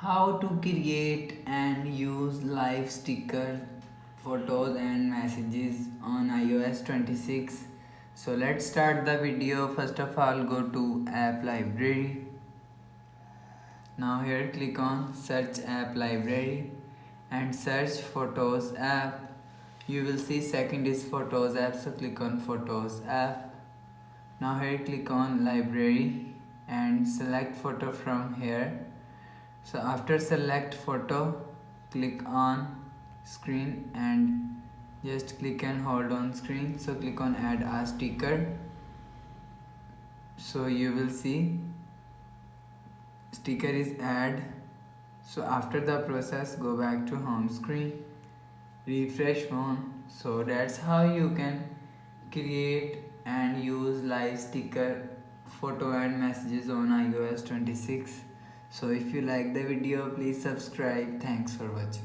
How to create and use live sticker photos and messages on iOS 26. So let's start the video. First of all, go to app library. Now here click on search app library and search photos app. You will see second is photos app, so click on photos app. Now here click on library and select photo from here. So after select photo, click on screen and just click and hold on screen. So click on add a sticker. So you will see sticker is add. So after the process, go back to home screen, refresh phone. So that's how you can create and use live sticker photo and messages on iOS 26. So if you like the video, please subscribe. Thanks for watching.